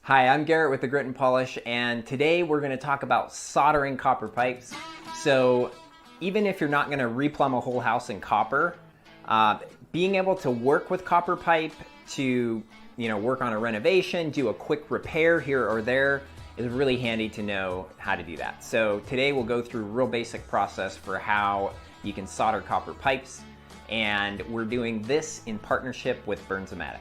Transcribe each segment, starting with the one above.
Hi, I'm Garrett with the Grit and Polish, and today we're going to talk about soldering copper pipes. So even if you're not going to replumb a whole house in copper, being able to work with copper pipe to work on a renovation, do a quick repair here or there is really handy to know how to do that. So today we'll go through a real basic process for how you can solder copper pipes, and we're doing this in partnership with BernzOmatic.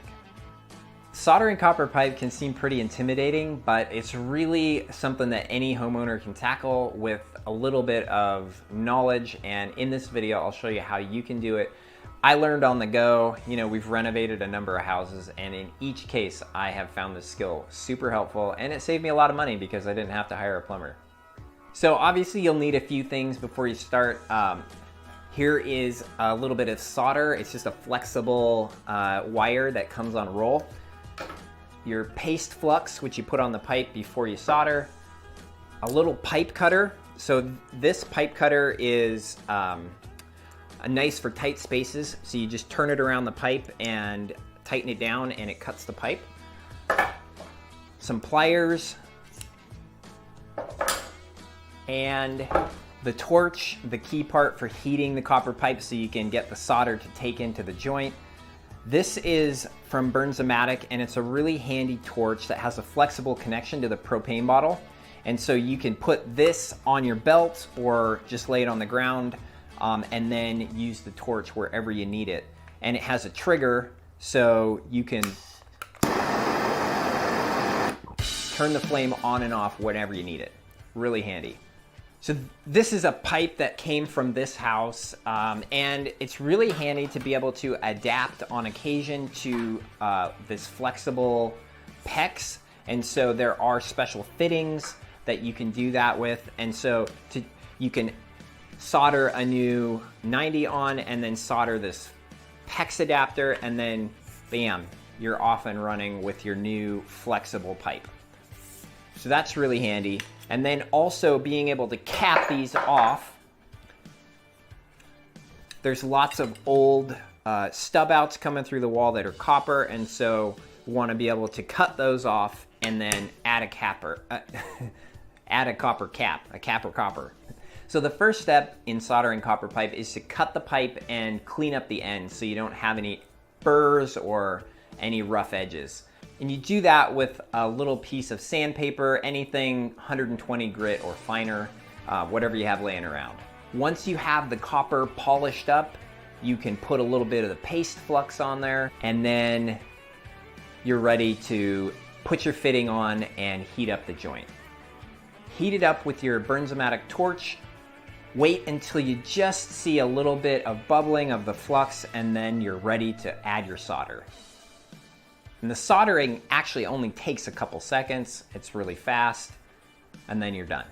Soldering copper pipe can seem pretty intimidating, but it's really something that any homeowner can tackle with a little bit of knowledge, and in this video I'll show you how you can do it. I learned on the go. We've renovated a number of houses, and in each case I have found this skill super helpful, and it saved me a lot of money because I didn't have to hire a plumber. So obviously you'll need a few things before you start. Here is a little bit of solder. It's just a flexible wire that comes on roll. Your paste flux, which you put on the pipe before you solder. A little pipe cutter. So this pipe cutter is nice for tight spaces. So you just turn it around the pipe and tighten it down and it cuts the pipe. Some pliers. And the torch, the key part for heating the copper pipe so you can get the solder to take into the joint. This is from BernzOmatic, and it's a really handy torch that has a flexible connection to the propane bottle. And so you can put this on your belt or just lay it on the ground and then use the torch wherever you need it. And it has a trigger so you can turn the flame on and off whenever you need it. Really handy. So this is a pipe that came from this house, and it's really handy to be able to adapt on occasion to this flexible PEX. And so there are special fittings that you can do that with. And so you can solder a new 90 on and then solder this PEX adapter, and then bam, you're off and running with your new flexible pipe. So that's really handy. And then also being able to cap these off. There's lots of old stub outs coming through the wall that are copper, and so we want to be able to cut those off and then add a capper, add a copper cap, a capper copper. So the first step in soldering copper pipe is to cut the pipe and clean up the ends so you don't have any burrs or any rough edges. And you do that with a little piece of sandpaper, anything 120 grit or finer, whatever you have laying around. Once you have the copper polished up, you can put a little bit of the paste flux on there, and then you're ready to put your fitting on and heat up the joint. Heat it up with your BernzOmatic torch. Wait until you just see a little bit of bubbling of the flux, and then you're ready to add your solder. And the soldering actually only takes a couple seconds. It's really fast, and then you're done.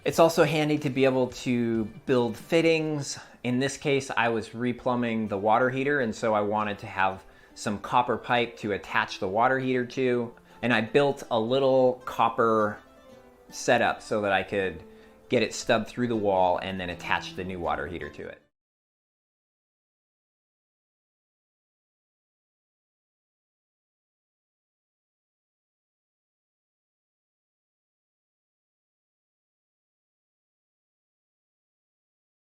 It's also handy to be able to build fittings. In this case, I was replumbing the water heater, and so I wanted to have some copper pipe to attach the water heater to. And I built a little copper setup so that I could get it stubbed through the wall and then attach the new water heater to it.